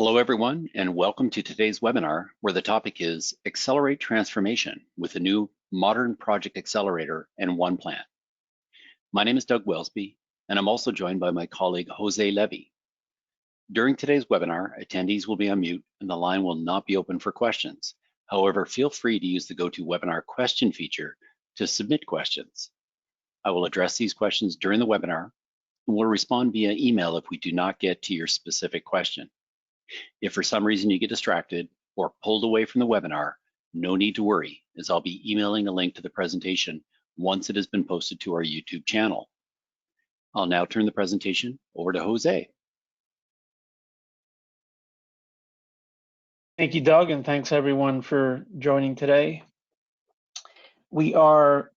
Hello, everyone, and welcome to today's webinar, where the topic is Accelerate Transformation with the new Modern Project Accelerator and OnePlan. My name is Doug Welsby, and I'm also joined by my colleague, Jose Levy. During today's webinar, attendees will be on mute and the line will not be open for questions. However, feel free to use the GoToWebinar question feature to submit questions. I will address these questions during the webinar and will respond via email if we do not get to your specific question. If for some reason you get distracted or pulled away from the webinar, no need to worry, as I'll be emailing a link to the presentation once it has been posted to our YouTube channel. I'll now turn the presentation over to Jose. Thank you, Doug, and thanks everyone for joining today. We are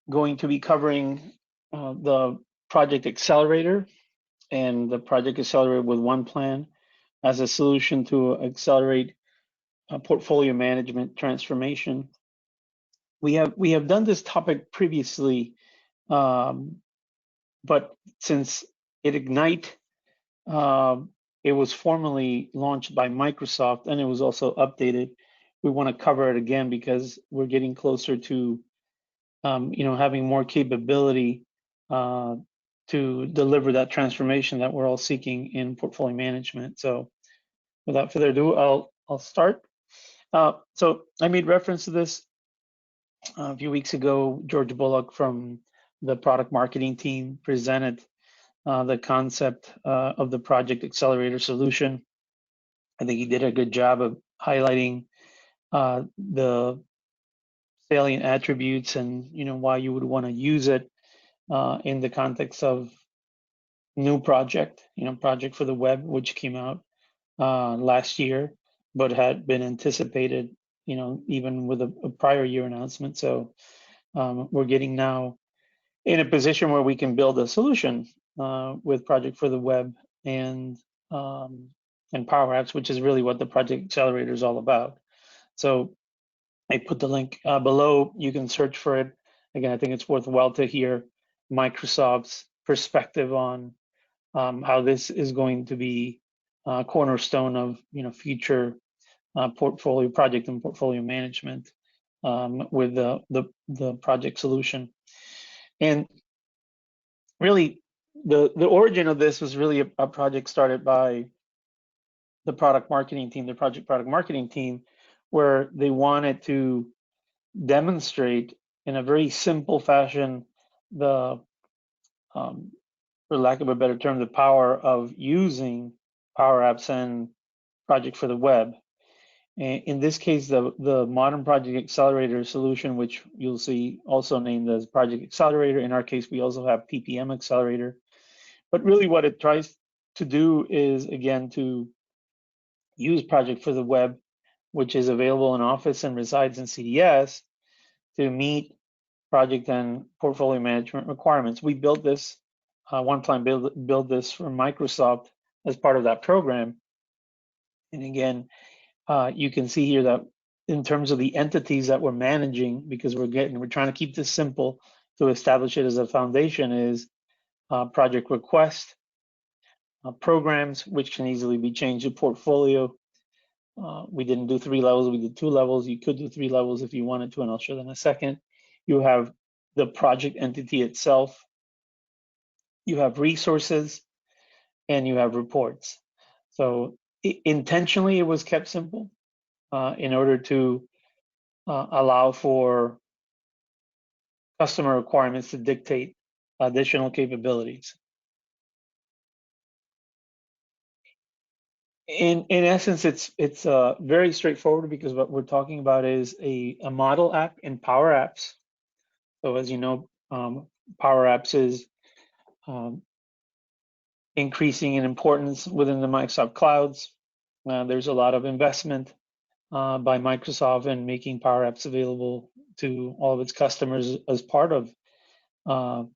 going to be covering the Project Accelerator and the Project Accelerator with OnePlan as a solution to accelerate portfolio management transformation. We have done this topic previously, but since Ignite, it was formally launched by Microsoft and it was also updated. We want to cover it again because we're getting closer to, having more capability to deliver that transformation that we're all seeking in portfolio management. So, without further ado, I'll start. So I made reference to this a few weeks ago. George Bullock from the product marketing team presented the concept of the Project Accelerator solution. I think he did a good job of highlighting the salient attributes and why you would want to use it in the context of new project, project for the web, which came out last year, but had been anticipated, even with a prior year announcement. So we're getting now in a position where we can build a solution with Project for the Web and PowerApps, which is really what the Project Accelerator is all about. So I put the link below. You can search for it. Again, I think it's worthwhile to hear Microsoft's perspective on how this is going to be a cornerstone of future portfolio project and portfolio management with the project solution. And really, the origin of this was really a project started by the product marketing team, the project product marketing team, where they wanted to demonstrate in a very simple fashion the, for lack of a better term, the power of using PowerApps and Project for the Web. And in this case, the Modern Project Accelerator solution, which you'll see also named as Project Accelerator. In our case, we also have PPM Accelerator. But really what it tries to do is, again, to use Project for the Web, which is available in Office and resides in CDS, to meet project and portfolio management requirements. We built this, OnePlan built this for Microsoft as part of that program. And again, you can see here that in terms of the entities that we're managing, because we're trying to keep this simple to establish it as a foundation, is project request, programs, which can easily be changed to portfolio. We didn't do 3 levels, we did 2 levels. You could do 3 levels if you wanted to, and I'll show that in a second. You have the project entity itself, you have resources, and you have reports. So intentionally, it was kept simple in order to allow for customer requirements to dictate additional capabilities. In essence, it's very straightforward because what we're talking about is a model app in PowerApps. So as you know, PowerApps is increasing in importance within the Microsoft clouds. There's a lot of investment by Microsoft in making PowerApps available to all of its customers as part of the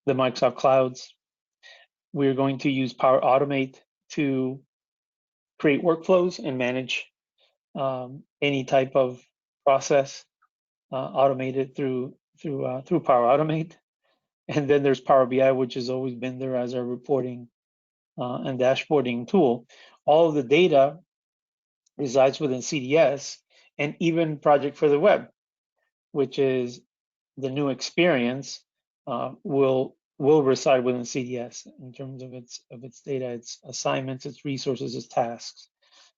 Microsoft clouds. We're going to use Power Automate to create workflows and manage any type of process automated through Power Automate. And then there's Power BI, which has always been there as our reporting and dashboarding tool. All of the data resides within CDS, and even Project for the Web, which is the new experience, will reside within CDS in terms of its data, its assignments, its resources, its tasks.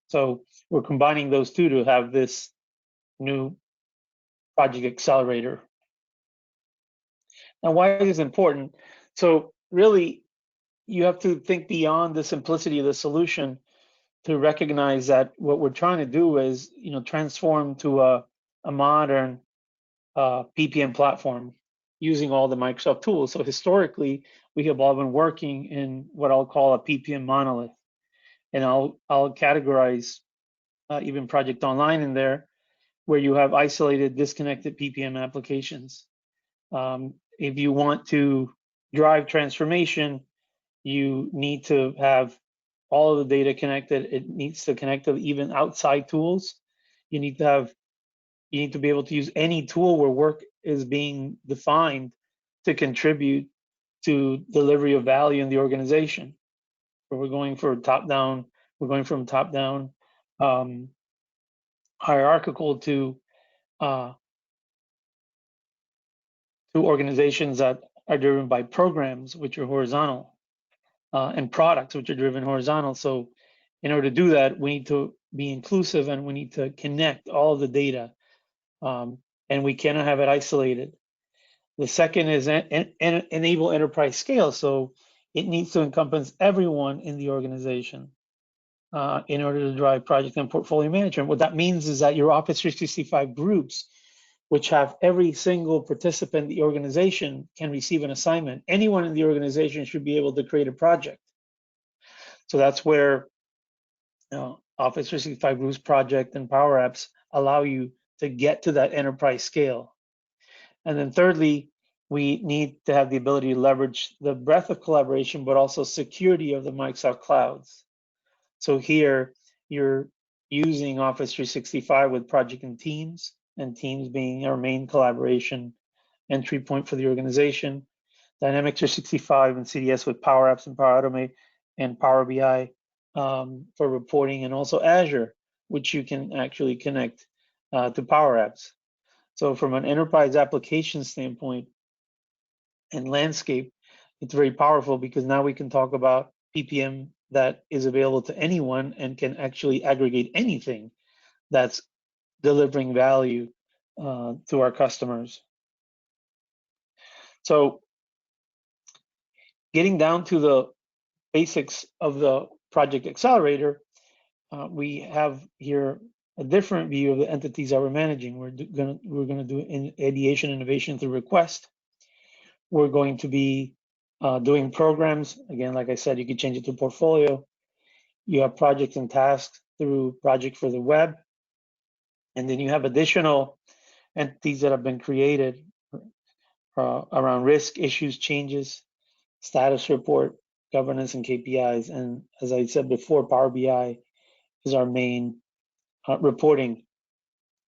So we're combining those two to have this new Project Accelerator. Now, why is this important? So really, you have to think beyond the simplicity of the solution to recognize that what we're trying to do is, transform to a modern PPM platform using all the Microsoft tools. So historically, we have all been working in what I'll call a PPM monolith, and I'll categorize even Project Online in there, where you have isolated, disconnected PPM applications. If you want to drive transformation, you need to have all of the data connected. It needs to connect to even outside tools. You need to be able to use any tool where work is being defined to contribute to delivery of value in the organization. So we're going from top-down hierarchical to organizations that are driven by programs, which are horizontal, and products, which are driven horizontal. So in order to do that, we need to be inclusive, and we need to connect all of the data, and we cannot have it isolated. The second is enable enterprise scale. So it needs to encompass everyone in the organization in order to drive project and portfolio management. What that means is that your Office 365 groups, which have every single participant in the organization, can receive an assignment. Anyone in the organization should be able to create a project. So that's where Office 365 Groups Project and PowerApps allow you to get to that enterprise scale. And then thirdly, we need to have the ability to leverage the breadth of collaboration, but also security of the Microsoft clouds. So here, you're using Office 365 with Project and Teams being our main collaboration entry point for the organization. Dynamics 365 and CDS with PowerApps and Power Automate and Power BI for reporting, and also Azure, which you can actually connect to PowerApps. So from an enterprise application standpoint and landscape, it's very powerful, because now we can talk about PPM that is available to anyone and can actually aggregate anything that's delivering value to our customers. So getting down to the basics of the Project Accelerator, we have here a different view of the entities that we're managing. We're gonna do ideation innovation through request. We're going to be doing programs. Again, like I said, you can change it to portfolio. You have projects and tasks through Project for the Web. And then you have additional entities that have been created around risk, issues, changes, status report, governance, and KPIs. And as I said before, Power BI is our main reporting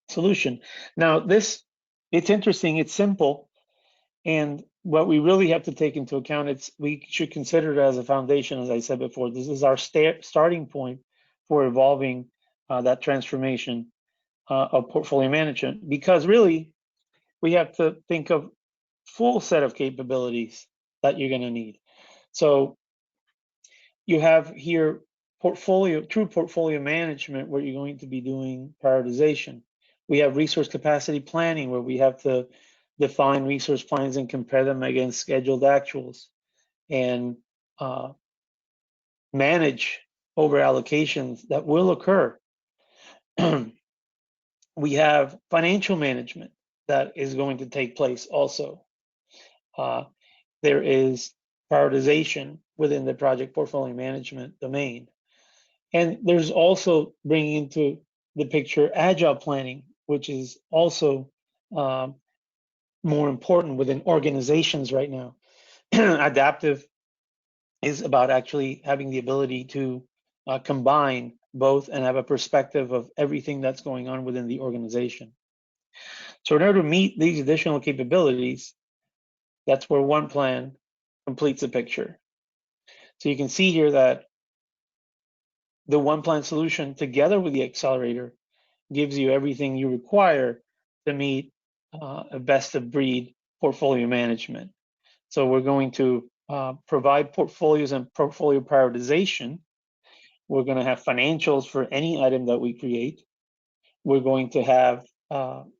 solution. Now, it's interesting, it's simple, and what we really have to take into account, we should consider it as a foundation, as I said before. This is our starting point for evolving that transformation of portfolio management, because really we have to think of full set of capabilities that you're going to need. So you have here true portfolio management, where you're going to be doing prioritization. We have resource capacity planning, where we have to define resource plans and compare them against scheduled actuals, and manage over allocations that will occur. We have financial management that is going to take place also. There is prioritization within the project portfolio management domain. And there's also bringing into the picture agile planning, which is also more important within organizations right now. Adaptive is about actually having the ability to combine both and have a perspective of everything that's going on within the organization. So in order to meet these additional capabilities, that's where OnePlan completes the picture. So you can see here that The OnePlan solution together with the accelerator gives you everything you require to meet a best of breed portfolio management. So we're going to provide portfolios and portfolio prioritization. We're going to have financials for any item that we create. We're going to have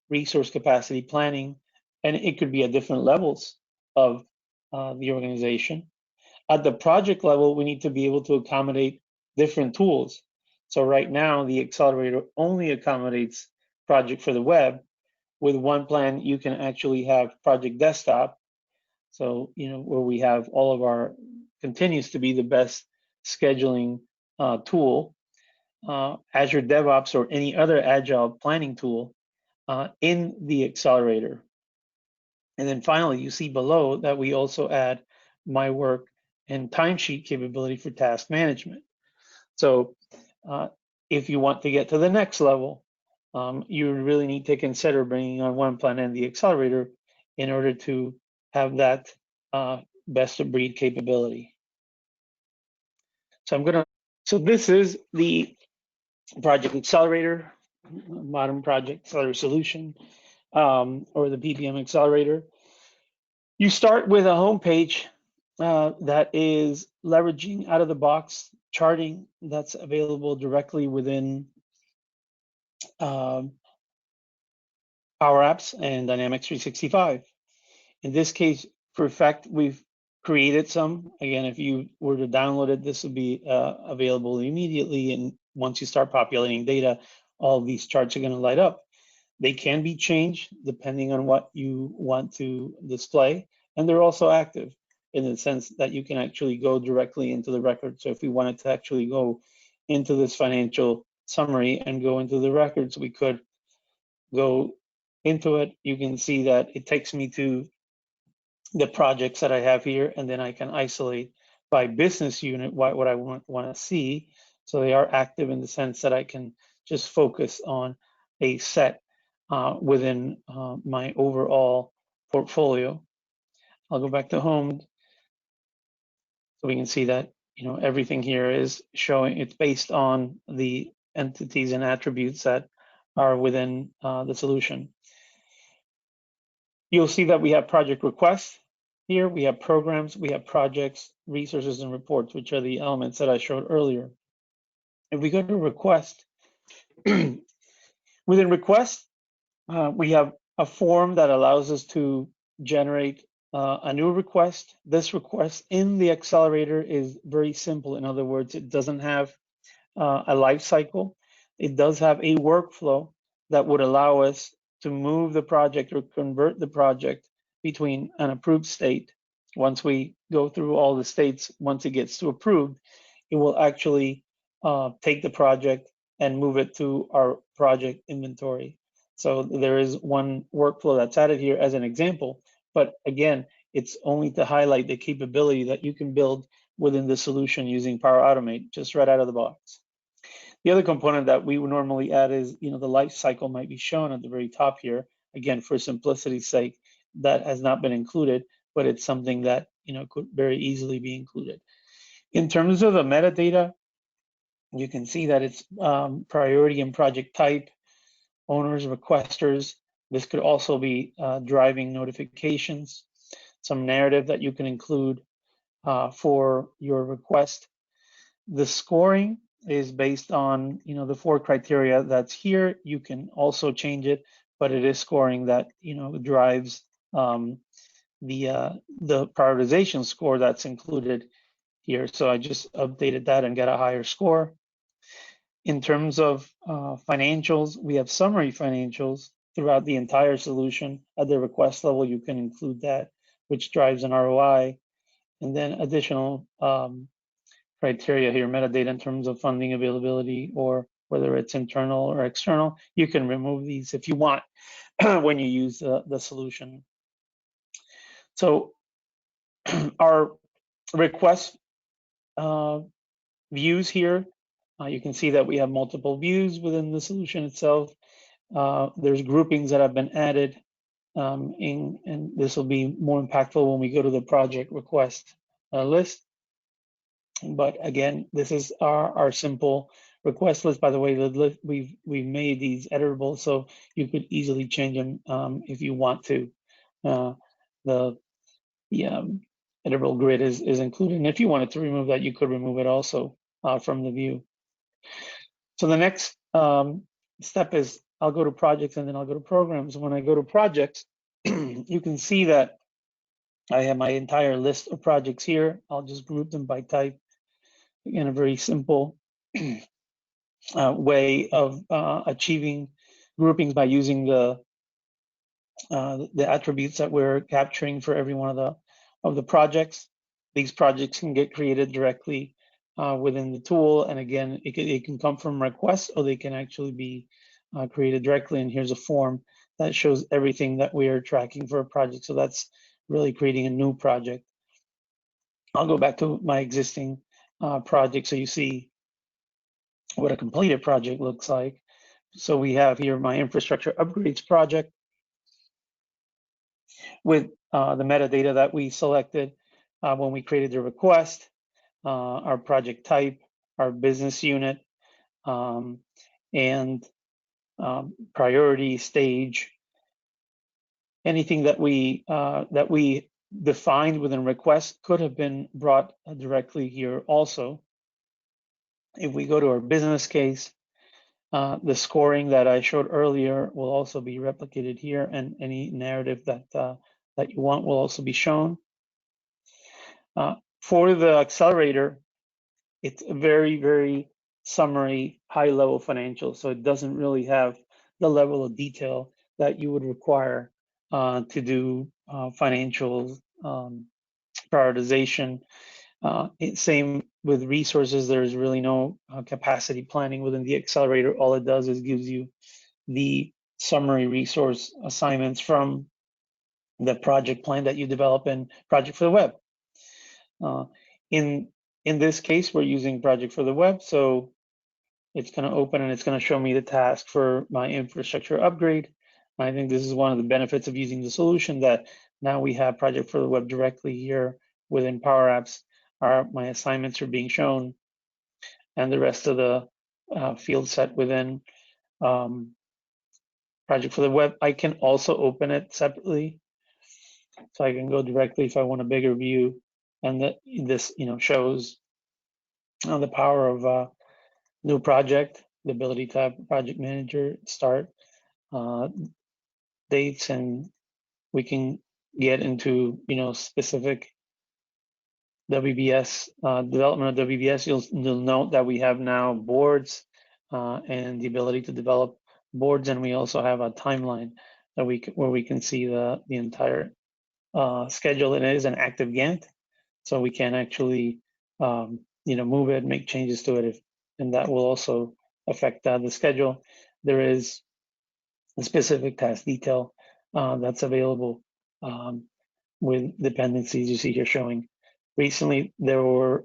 resource capacity planning, and it could be at different levels of the organization. At the project level, we need to be able to accommodate different tools. So right now, the accelerator only accommodates project for the web. With OnePlan, you can actually have project desktop. So, where we have all of our, continues to be the best scheduling tool, Azure DevOps or any other agile planning tool in the accelerator. And then finally, you see below that we also add my work and timesheet capability for task management. So if you want to get to the next level, you really need to consider bringing on OnePlan and the accelerator in order to have that best of breed capability. So this is the Project Accelerator, Modern Project Solution, or the PPM Accelerator. You start with a home page that is leveraging out of the box charting that's available directly within PowerApps and Dynamics 365. In this case, for effect, we've created some. Again, if you were to download it, this would be available immediately. And once you start populating data, all of these charts are going to light up. They can be changed depending on what you want to display. And they're also active in the sense that you can actually go directly into the record. So if we wanted to actually go into this financial summary and go into the records, we could go into it. You can see that it takes me to the projects that I have here, and then I can isolate by business unit what I want to see. So they are active in the sense that I can just focus on a set within my overall portfolio. I'll go back to home so we can see that everything here is showing. It's based on the entities and attributes that are within the solution. You'll see that we have project requests here. We have programs, we have projects, resources, and reports, which are the elements that I showed earlier. If we go to request, within request, we have a form that allows us to generate a new request. This request in the accelerator is very simple. In other words, it doesn't have a life cycle. It does have a workflow that would allow us to move the project or convert the project between an approved state. Once we go through all the states, once it gets to approved, it will actually take the project and move it to our project inventory. So there is one workflow that's added here as an example, but again, it's only to highlight the capability that you can build within the solution using Power Automate, just right out of the box. The other component that we would normally add is, the life cycle might be shown at the very top here. Again, for simplicity's sake, that has not been included, but it's something that, could very easily be included. In terms of the metadata, you can see that it's priority and project type, owners, requesters. This could also be driving notifications, some narrative that you can include for your request. The scoring is based on the 4 criteria that's here. You can also change it, but it is scoring that drives the prioritization score that's included here. So I just updated that and got a higher score. In terms of financials, we have summary financials throughout the entire solution. At the request level, you can include that, which drives an ROI, and then additional criteria here, metadata in terms of funding availability or whether it's internal or external. You can remove these if you want when you use the solution. So our request views here, you can see that we have multiple views within the solution itself. There's groupings that have been added, and this will be more impactful when we go to the project request list. But again, this is our simple request list. By the way, the list, we've made these editable, so you could easily change them if you want to. The editable grid is included, and if you wanted to remove that, you could remove it also from the view. So the next step is I'll go to projects and then I'll go to programs. When I go to projects, you can see that I have my entire list of projects here. I'll just group them by type. Again, a very simple way of achieving groupings by using the attributes that we're capturing for every one of the projects. These projects can get created directly within the tool, and again, it can come from requests, or they can actually be created directly. And here's a form that shows everything that we are tracking for a project. So that's really creating a new project. I'll go back to my existing project so you see what a completed project looks like. So we have here my infrastructure upgrades project with the metadata that we selected when we created the request, our project type, our business unit, and priority stage. Anything that we defined within request could have been brought directly here also. If we go to our business case, the scoring that I showed earlier will also be replicated here, and any narrative that you want will also be shown. For the accelerator, it's a very, very summary, high-level financial, so it doesn't really have the level of detail that you would require to do financial prioritization. Same with resources. There's really no capacity planning within the accelerator. All it does is gives you the summary resource assignments from the project plan that you develop in Project for the Web. In this case, we're using Project for the Web, so it's going to open and it's going to show me the task for my infrastructure upgrade. I think this is one of the benefits of using the solution, that now we have Project for the Web directly here within PowerApps. My assignments are being shown, and the rest of the field set within Project for the Web. I can also open it separately, so I can go directly if I want a bigger view, and this shows the power of new project, the ability to have project manager start dates, and we can get into specific WBS development of WBS. You'll note that we have now boards and the ability to develop boards, and we also have a timeline that where we can see the entire schedule. It is an active Gantt, so we can actually move it, make changes to it, and that will also affect the schedule. There is a specific task detail that's available with dependencies you see here showing. Recently, there were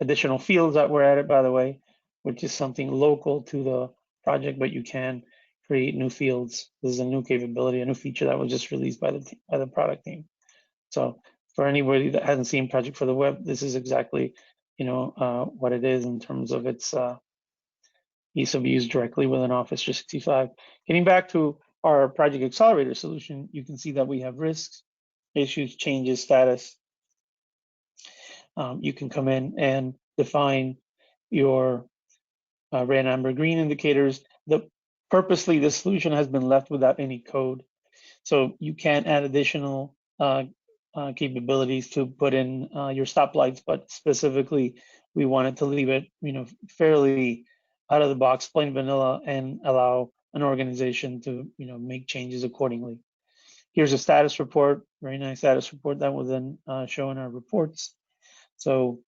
additional fields that were added, by the way, which is something local to the project, but you can create new fields. This is a new capability, a new feature that was just released by the product team. So for anybody that hasn't seen Project for the Web, this is exactly what it is in terms of its ease of use directly within Office 365. Getting back to our Project Accelerator solution, you can see that we have risks, issues, changes, status. You can come in and define your red, amber, green indicators. Purposely, the solution has been left without any code, so you can add additional capabilities to put in your stoplights, but specifically, we wanted to leave it, fairly out of the box, plain vanilla, and allow an organization to, make changes accordingly. Here's a status report, very nice status report that will then show in our reports. So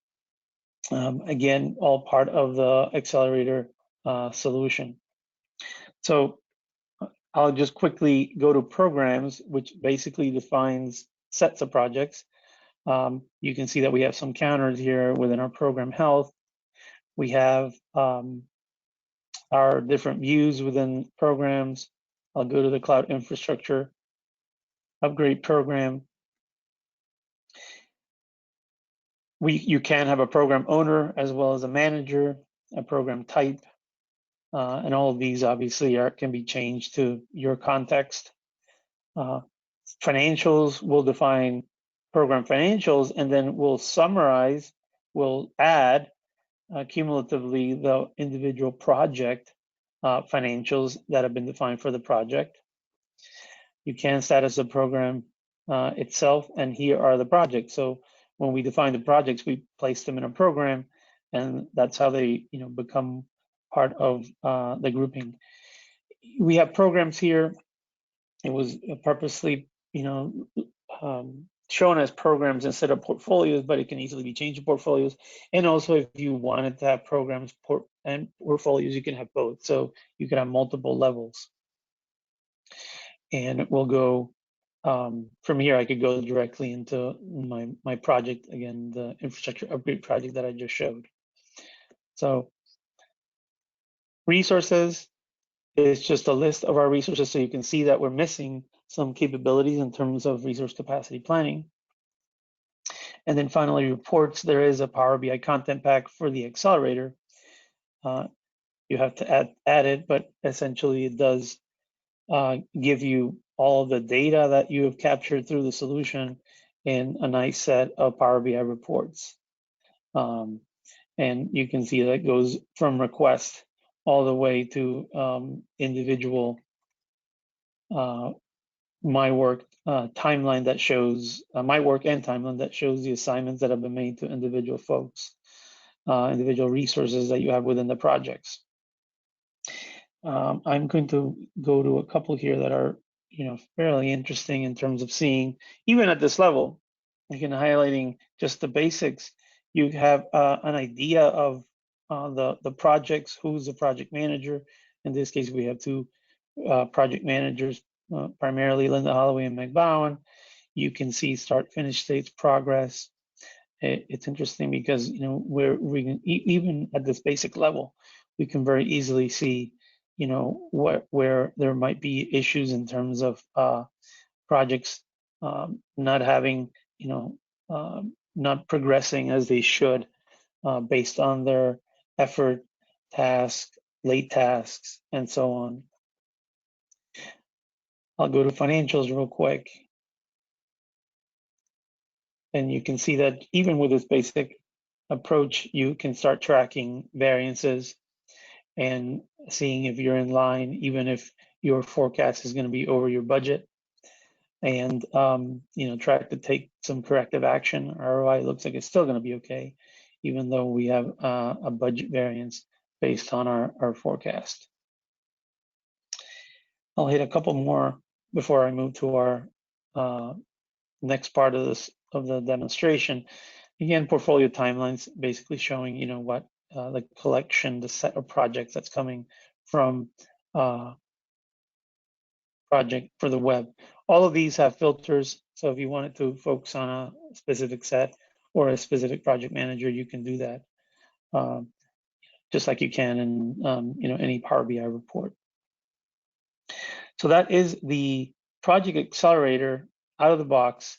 again, all part of the accelerator solution. So I'll just quickly go to programs, which basically defines sets of projects. You can see that we have some counters here within our program health. We have our different views within programs. I'll go to the cloud infrastructure upgrade program. You can have a program owner as well as a manager, a program type, and all of these obviously can be changed to your context. Financials will define program financials, and then we'll summarize, we'll add cumulatively the individual project financials that have been defined for the project. You can status the program itself, and here are the projects. So when we define the projects, we place them in a program, and that's how they become part of the grouping. We have programs here. It was purposely shown as programs instead of portfolios, but it can easily be changed to portfolios. And also, if you wanted to have programs and portfolios, you can have both. So you can have multiple levels. And we'll go from here. I could go directly into my project again, the infrastructure upgrade project that I just showed. So resources is just a list of our resources, so you can see that we're missing some capabilities in terms of resource capacity planning. And then finally, reports. There is a Power BI content pack for the accelerator. You have to add it, but essentially it does give you all of the data that you have captured through the solution in a nice set of Power BI reports. And you can see that goes from request all the way to individual my work timeline that shows my work and timeline that shows the assignments that have been made to individual folks, individual resources that you have within the projects. I'm going to go to a couple here that are fairly interesting in terms of seeing, even at this level, again, highlighting just the basics. You have an idea of the projects, who's the project manager. In this case, we have two project managers, primarily Linda Holloway and Meg Bowen. You can see start, finish states, progress. It's interesting because we can, even at this basic level, we can very easily see where there might be issues in terms of projects not having not progressing as they should based on their effort, task, late tasks, and so on. I'll go to financials real quick. And you can see that even with this basic approach, you can start tracking variances and seeing if you're in line, even if your forecast is going to be over your budget, and try to take some corrective action. ROI looks like it's still going to be okay, even though we have a budget variance based on our forecast. I'll hit a couple more before I move to our next part of the demonstration. Again, portfolio timelines, basically showing what the collection, the set of projects that's coming from project for the web. All of these have filters, so if you wanted to focus on a specific set or a specific project manager, you can do that, just like you can in any Power BI report. So that is the Project Accelerator out of the box.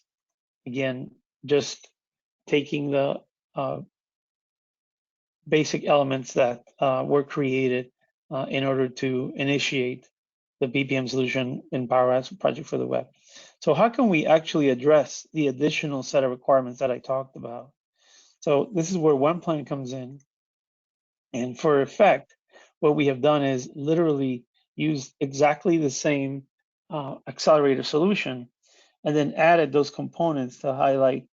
Again, just taking the basic elements that were created in order to initiate the BPM solution in PowerApps project for the web. So how can we actually address the additional set of requirements that I talked about? So this is where OnePlan comes in. And for effect, what we have done is literally use exactly the same accelerator solution and then added those components to highlight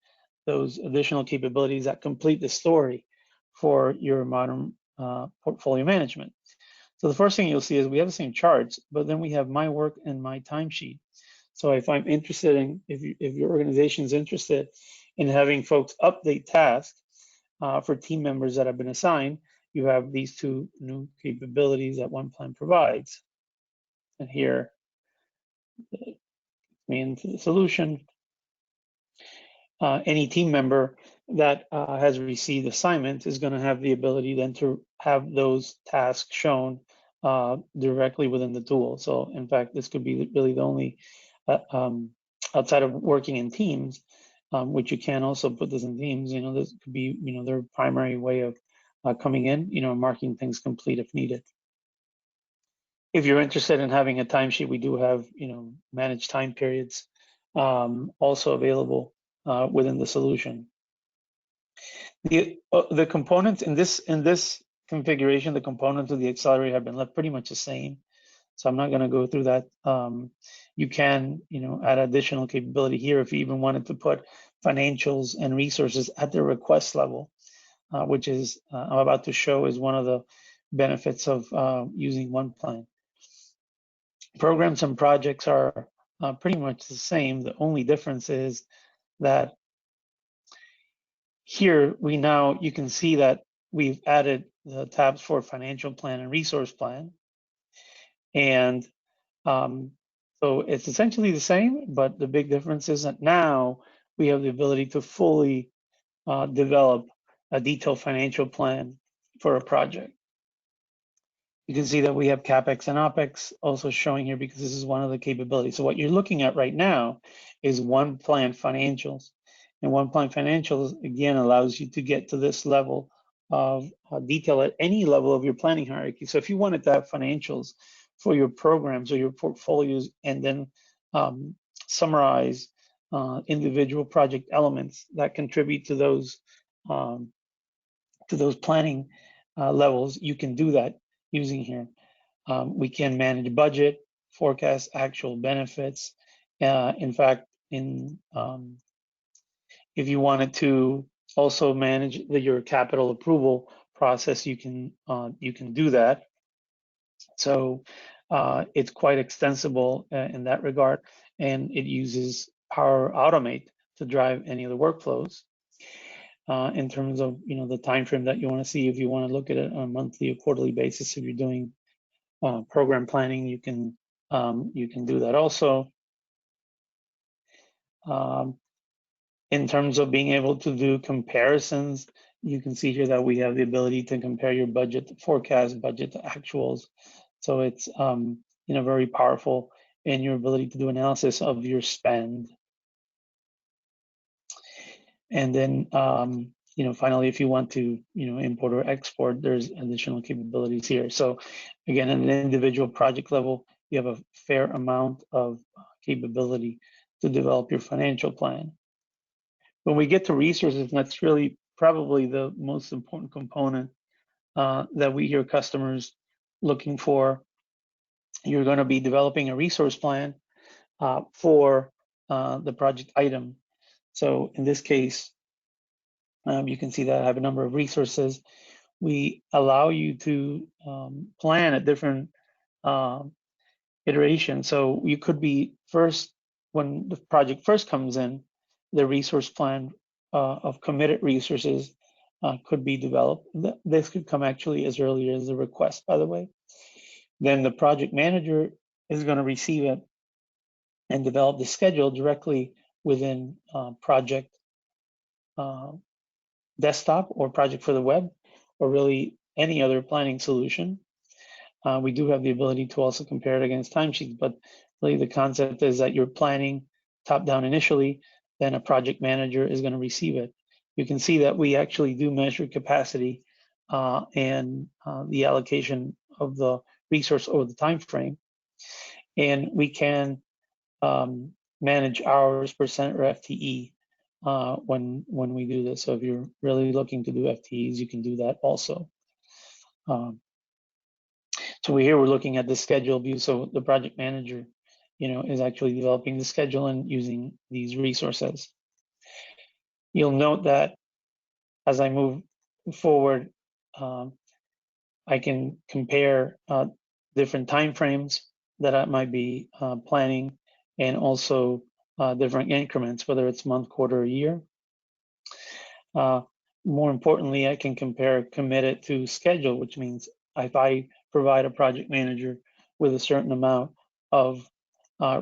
those additional capabilities that complete the story for your modern portfolio management. So the first thing you'll see is we have the same charts, but then we have my work and my timesheet. So if I'm interested in, if your organization is interested in having folks update tasks for team members that have been assigned, you have these two new capabilities that OnePlan provides. And here, me into the solution. Any team member that has received assignments is going to have the ability then to have those tasks shown directly within the tool. So in fact, this could be really the only, outside of working in teams, which you can also put this in themes. This could be, their primary way of coming in, marking things complete if needed. If you're interested in having a timesheet, we do have, managed time periods also available within the solution. The components in this configuration, the components of the accelerator have been left pretty much the same. So I'm not going to go through that. You can, add additional capability here if you even wanted to put financials and resources at the request level, which is I'm about to show is one of the benefits of using OnePlan. Programs and projects are pretty much the same. The only difference is that here you can see that we've added the tabs for financial plan and resource plan. And so it's essentially the same, but the big difference is that now we have the ability to fully develop a detailed financial plan for a project. You can see that we have CapEx and OpEx also showing here because this is one of the capabilities. So what you're looking at right now is OnePlan financials. And OnePlan financials, again, allows you to get to this level of detail at any level of your planning hierarchy. So if you wanted to have financials for your programs or your portfolios and then summarize individual project elements that contribute to those planning levels, you can do that using here. We can manage budget, forecast actual benefits. In fact, if you wanted to also manage your capital approval process, you can do that. So it's quite extensible in that regard, and it uses Power Automate to drive any of the workflows. In terms of the time frame that you want to see, if you want to look at it on a monthly or quarterly basis, if you're doing program planning, you can do that also. In terms of being able to do comparisons, you can see here that we have the ability to compare your budget to forecast, budget to actuals. So it's very powerful in your ability to do analysis of your spend. And then finally, if you want to import or export, there's additional capabilities here. So again, at an individual project level, you have a fair amount of capability to develop your financial plan. When we get to resources, that's really probably the most important component that we hear customers looking for. You're going to be developing a resource plan for the project item. So in this case, you can see that I have a number of resources. We allow you to plan at different iterations. So you could be first, when the project first comes in, the resource plan of committed resources could be developed. This could come actually as early as the request, by the way. Then the project manager is going to receive it and develop the schedule directly within project desktop or project for the web, or really any other planning solution. We do have the ability to also compare it against timesheets, but really the concept is that you're planning top down initially, then a project manager is going to receive it. You can see that we actually do measure capacity and the allocation of the resource over the time frame, and we can manage hours, percent, or FTE when we do this. So if you're really looking to do FTEs, you can do that also. So we're looking at the schedule view. So the project manager, is actually developing the schedule and using these resources. You'll note that as I move forward, I can compare different time frames that I might be planning, and also different increments, whether it's month, quarter, or year. More importantly, I can compare committed to schedule, which means if I provide a project manager with a certain amount of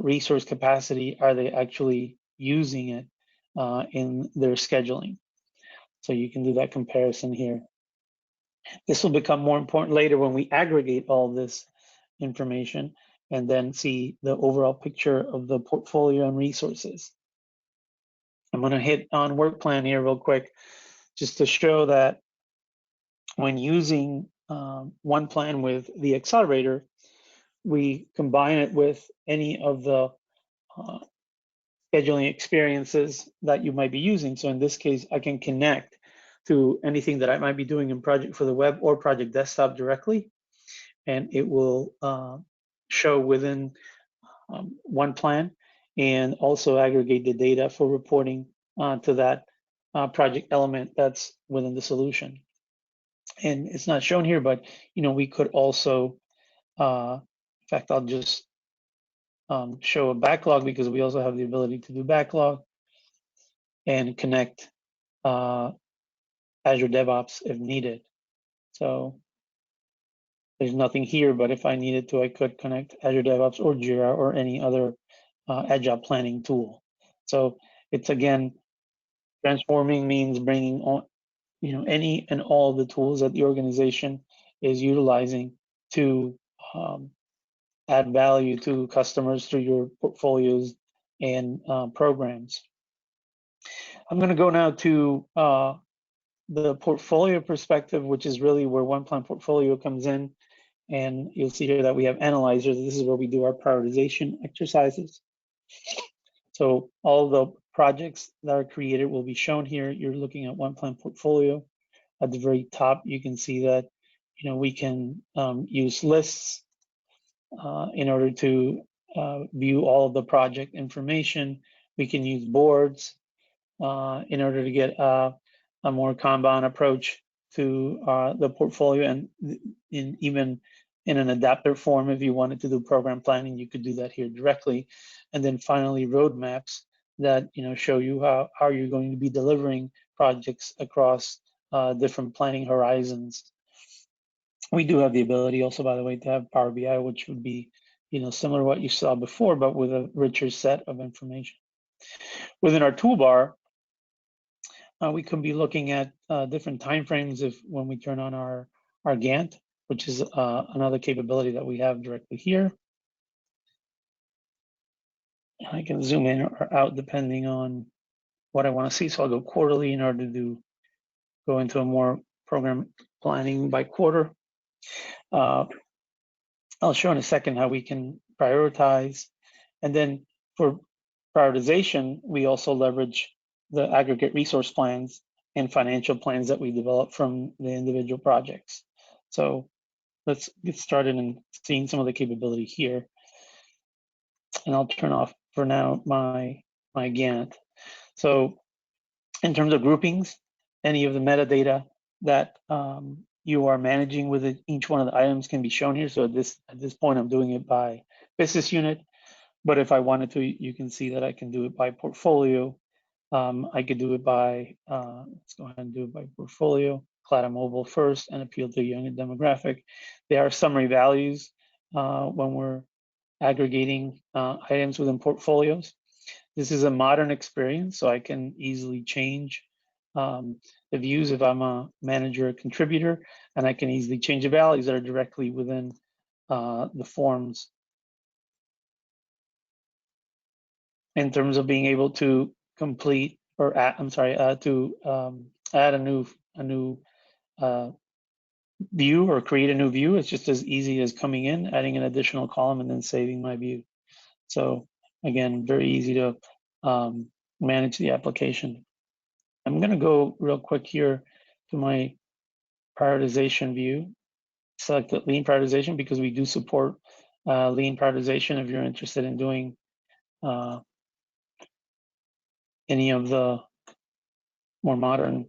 resource capacity, are they actually using it in their scheduling? So you can do that comparison here. This will become more important later when we aggregate all this information and then see the overall picture of the portfolio and resources. I'm going to hit on work plan here real quick, just to show that when using OnePlan with the accelerator, we combine it with any of the uh, scheduling experiences that you might be using. So in this case, I can connect to anything that I might be doing in Project for the Web or Project Desktop directly, and it will show within OnePlan and also aggregate the data for reporting to that project element that's within the solution. And it's not shown here, but we could also, in fact, I'll just show a backlog, because we also have the ability to do backlog and connect Azure DevOps if needed. So there's nothing here, but if I needed to, I could connect Azure DevOps or Jira or any other agile planning tool. So it's, again, transforming means bringing on any and all the tools that the organization is utilizing to add value to customers through your portfolios and programs. I'm going to go now to the portfolio perspective, which is really where OnePlan portfolio comes in. And you'll see here that we have analyzers. This is where we do our prioritization exercises. So all the projects that are created will be shown here. You're looking at OnePlan portfolio. At the very top, you can see that we can use lists in order to view all of the project information. We can use boards in order to get a more Kanban approach to the portfolio, and even in an adapter form, if you wanted to do program planning, you could do that here directly. And then finally, roadmaps that show you how you're going to be delivering projects across different planning horizons. We do have the ability also, by the way, to have Power BI, which would be similar to what you saw before, but with a richer set of information. Within our toolbar, we could be looking at different timeframes when we turn on our Gantt, which is another capability that we have directly here. I can zoom in or out depending on what I want to see. So I'll go quarterly in order to go into a more program planning by quarter. I'll show in a second how we can prioritize. And then for prioritization, we also leverage the aggregate resource plans and financial plans that we develop from the individual projects. So let's get started in seeing some of the capability here. And I'll turn off for now my Gantt. So in terms of groupings, any of the metadata that you are managing with each one of the items can be shown here. So at this point, I'm doing it by business unit. But if I wanted to, you can see that I can do it by portfolio. I could do it by, let's go ahead and do it by portfolio, Cloud Mobile first, and appeal to a younger demographic. There are summary values when we're aggregating items within portfolios. This is a modern experience, so I can easily change the views if I'm a manager or contributor, and I can easily change the values that are directly within the forms. In terms of being able to complete or add, add a new view or create a new view, it's just as easy as coming in, adding an additional column, and then saving my view. So again, very easy to manage the application. I'm going to go real quick here to my prioritization view, select the lean prioritization, because we do support lean prioritization if you're interested in doing any of the more modern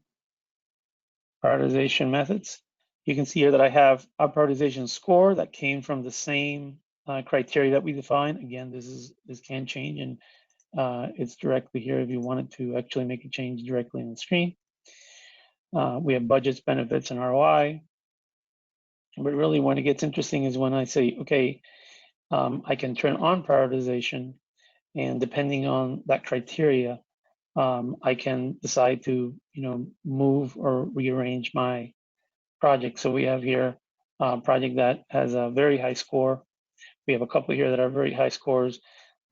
prioritization methods. You can see here that I have a prioritization score that came from the same criteria that we defined. Again, this can change, and it's directly here if you wanted to actually make a change directly on the screen. We have budgets, benefits, and ROI. But really, when it gets interesting is when I say, okay, I can turn on prioritization, and depending on that criteria, I can decide to, move or rearrange my project. So we have here a project that has a very high score. We have a couple here that are very high scores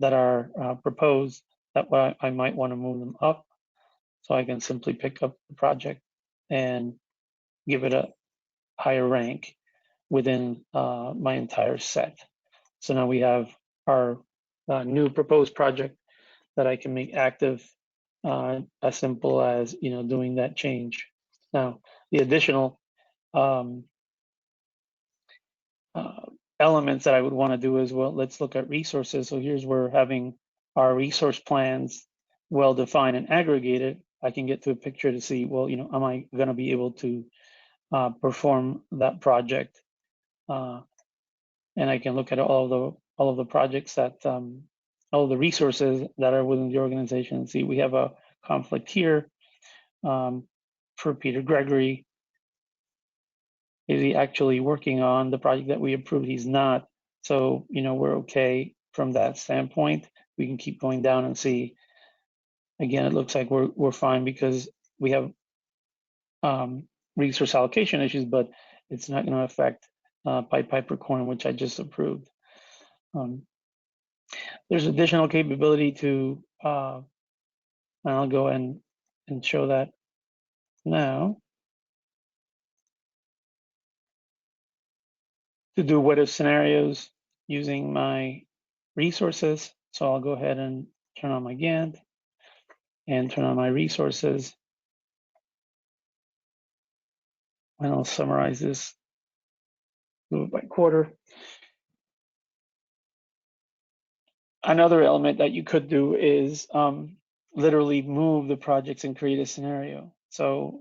that are proposed that I might want to move them up So I can simply pick up the project and give it a higher rank within my entire set. So now we have our new proposed project that I can make active as simple as doing that change. Now the additional um, uh, elements that I would want to do is, well, let's look at resources. So here's where having our resource plans well defined and aggregated, I can get to a picture to see, well, am I going to be able to perform that project? And I can look at all of the projects that all of the resources that are within the organization and see we have a conflict here for Peter Gregory. Is he actually working on the project that we approved? He's not. So, we're okay from that standpoint. We can keep going down and see. Again, it looks like we're fine because we have resource allocation issues, but it's not going to affect Pied Piper Corner, which I just approved. There's additional capability to, and I'll go and show that now, to do what if scenarios using my resources. So I'll go ahead and turn on my Gantt and turn on my resources. And I'll summarize this, move it by quarter. Another element that you could do is literally move the projects and create a scenario. So,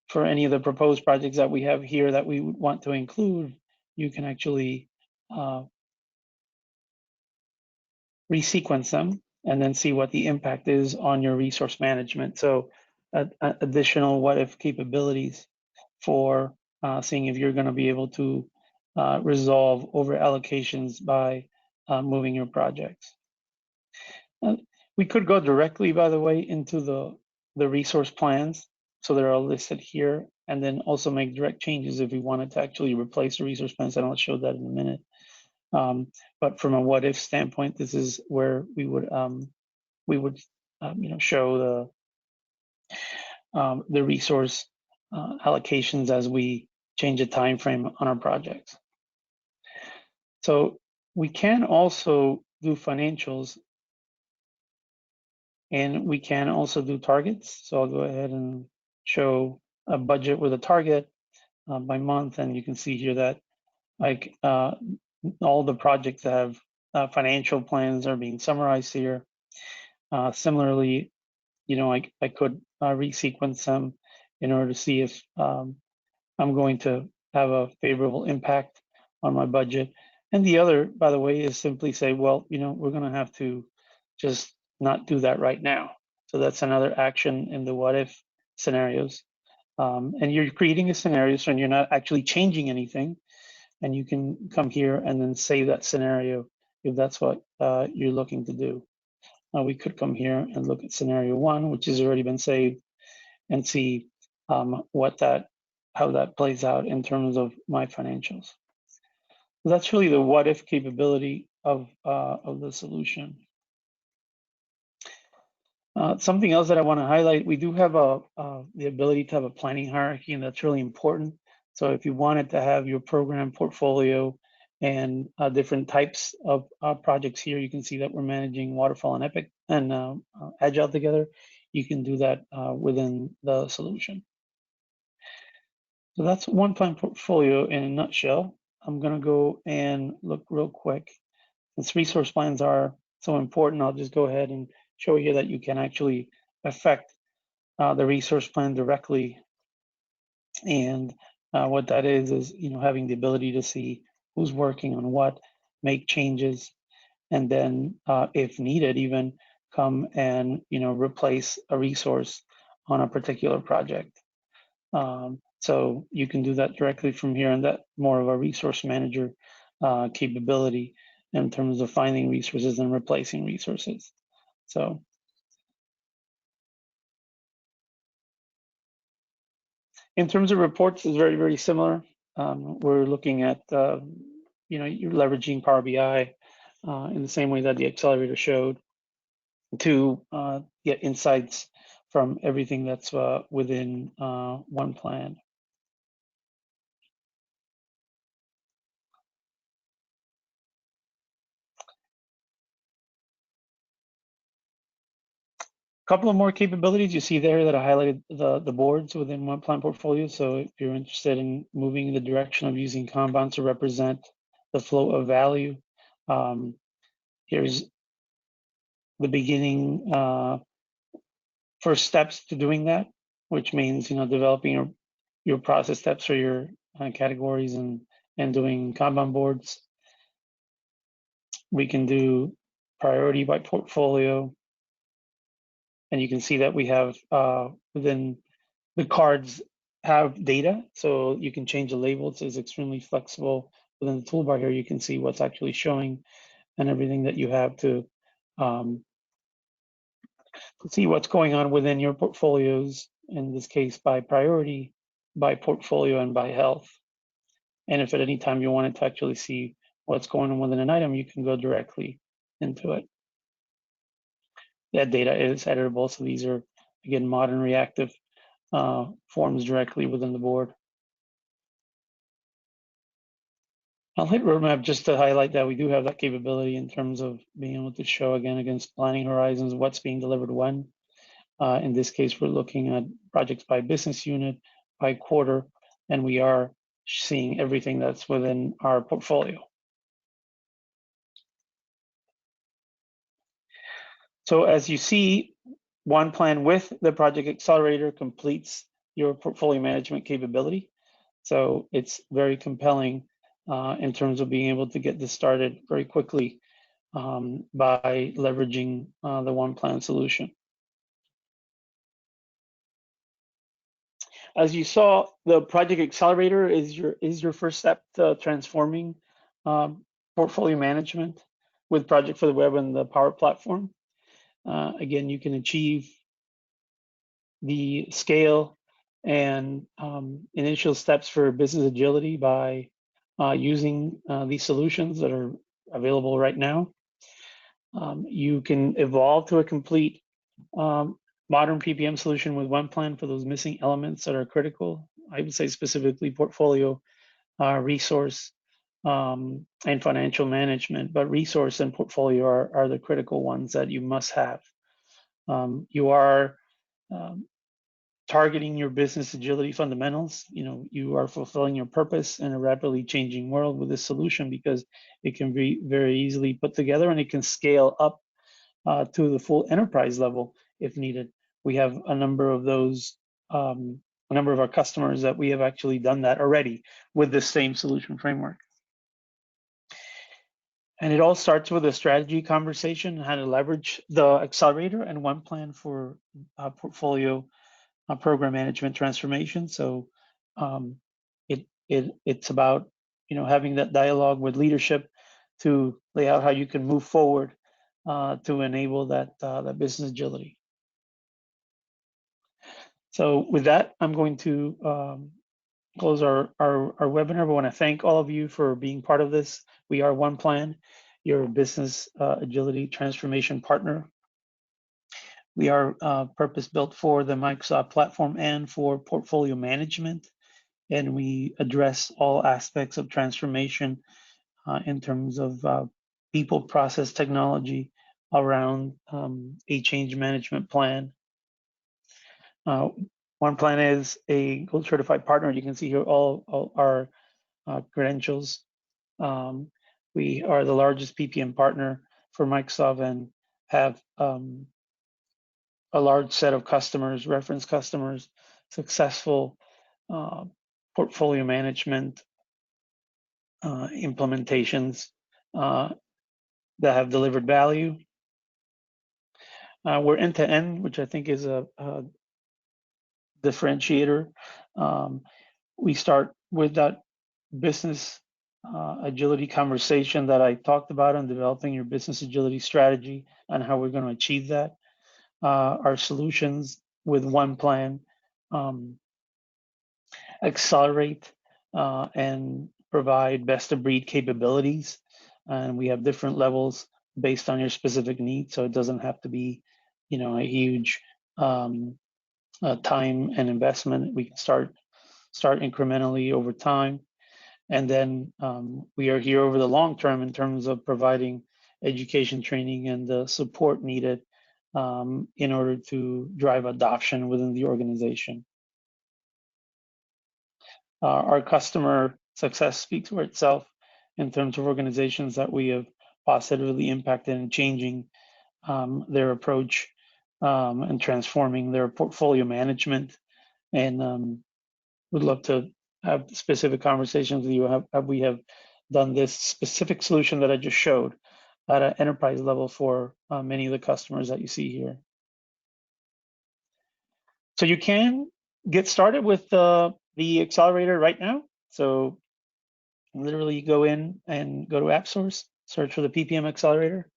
for any of the proposed projects that we have here that we would want to include, you can actually resequence them and then see what the impact is on your resource management. So additional what if capabilities for seeing if you're going to be able to resolve over allocations by moving your projects. We could go directly, by the way, into the resource plans. So they're all listed here, and then also make direct changes if we wanted to actually replace the resource plans. And I'll show that in a minute. But from a what if standpoint, this is where we would show the resource allocations as we change the time frame on our projects. So we can also do financials, and we can also do targets. So I'll go ahead and show a budget with a target by month, and you can see here that all the projects that have financial plans are being summarized here. Similarly, I could resequence them in order to see if I'm going to have a favorable impact on my budget. And the other, by the way, is simply say, well, we're going to have to just not do that right now. So that's another action in the what if scenarios. And you're creating a scenario, so you're not actually changing anything. And you can come here and then save that scenario if that's what you're looking to do. We could come here and look at scenario 1, which has already been saved, and see how that plays out in terms of my financials. So that's really the what if capability of the solution. Something else that I want to highlight, we do have the ability to have a planning hierarchy, and that's really important. So if you wanted to have your program portfolio and different types of projects here, you can see that we're managing waterfall and epic and agile together. You can do that within the solution. So that's OnePlan portfolio in a nutshell. I'm going to go and look real quick. Since resource plans are so important, I'll just go ahead and show you that you can actually affect the resource plan directly. And what that is having the ability to see who's working on what, make changes, and then if needed, even come and replace a resource on a particular project. So you can do that directly from here, and that more of a resource manager capability in terms of finding resources and replacing resources. So in terms of reports, it's very, very similar. We're looking at, you're leveraging Power BI in the same way that the accelerator showed to, get insights from everything that's within OnePlan. Couple of more capabilities you see there that I highlighted the boards within OnePlan portfolio. So if you're interested in moving in the direction of using Kanban to represent the flow of value, here's the beginning first steps to doing that, which means developing your process steps for your categories and doing Kanban boards. We can do priority by portfolio. And you can see that we have within the cards have data, so you can change the labels. It's extremely flexible. Within the toolbar here, you can see what's actually showing and everything that you have to see what's going on within your portfolios, in this case by priority, by portfolio, and by health. And if at any time you wanted to actually see what's going on within an item, you can go directly into it. That data is editable, so these are, again, modern reactive forms directly within the board. I'll hit roadmap just to highlight that we do have that capability in terms of being able to show, again, against planning horizons, what's being delivered when. In this case, we're looking at projects by business unit, by quarter, and we are seeing everything that's within our portfolio. So as you see, OnePlan with the Project Accelerator completes your portfolio management capability. So it's very compelling in terms of being able to get this started very quickly by leveraging the OnePlan solution. As you saw, the Project Accelerator is your first step to transforming portfolio management with Project for the Web and the Power Platform. Again, you can achieve the scale and initial steps for business agility by using these solutions that are available right now. You can evolve to a complete modern PPM solution with OnePlan for those missing elements that are critical. I would say specifically portfolio, resource, and financial management, but resource and portfolio are the critical ones that you must have. You are targeting your business agility fundamentals. You are fulfilling your purpose in a rapidly changing world with this solution because it can be very easily put together and it can scale up to the full enterprise level if needed. We have a number of those, a number of our customers that we have actually done that already with the same solution framework. And it all starts with a strategy conversation, how to leverage the accelerator and OnePlan for portfolio program management transformation. So it's about having that dialogue with leadership to lay out how you can move forward to enable that business agility. So with that, I'm going to close our webinar. I want to thank all of you for being part of this. We are OnePlan, your business agility transformation partner. We are purpose-built for the Microsoft platform and for portfolio management, and we address all aspects of transformation in terms of people, process, technology around a change management plan. OnePlan is a gold certified partner. You can see here all our credentials. We are the largest PPM partner for Microsoft and have a large set of customers, reference customers, successful portfolio management implementations that have delivered value. We're end-to-end, which I think is a differentiator. We start with that business agility conversation that I talked about on developing your business agility strategy and how we're going to achieve that. Our solutions with OnePlan accelerate and provide best-of-breed capabilities, and we have different levels based on your specific needs, so it doesn't have to be a huge time and investment. We can start incrementally over time. And then we are here over the long term in terms of providing education, training, and the support needed in order to drive adoption within the organization. Our customer success speaks for itself in terms of organizations that we have positively impacted in changing their approach and transforming their portfolio management. And would love to have specific conversations with you. We have done this specific solution that I just showed at an enterprise level for many of the customers that you see here. So you can get started with the accelerator right now. So literally go in and go to App Source, search for the PPM Accelerator,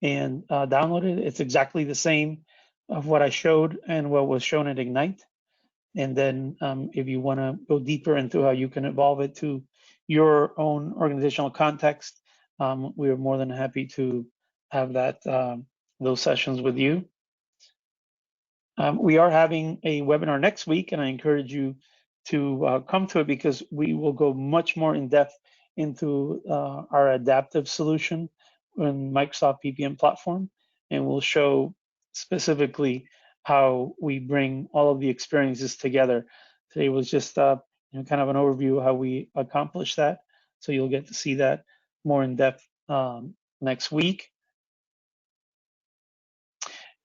and download it. It's exactly the same of what I showed and what was shown at Ignite. And then if you want to go deeper into how you can evolve it to your own organizational context, we are more than happy to have those sessions with you. We are having a webinar next week, and I encourage you to come to it because we will go much more in depth into our adaptive solution in Microsoft PPM platform, and we'll show specifically how we bring all of the experiences together. Today was just kind of an overview of how we accomplish that. So you'll get to see that more in depth next week.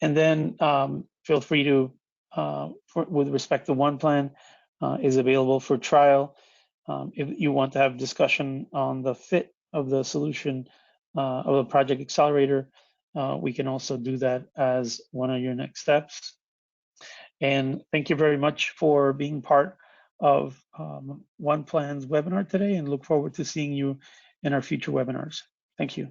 And then feel free to, with respect to OnePlan, is available for trial. If you want to have discussion on the fit of the solution of the Project Accelerator, we can also do that as one of your next steps. And thank you very much for being part of OnePlan's webinar today, and look forward to seeing you in our future webinars. Thank you.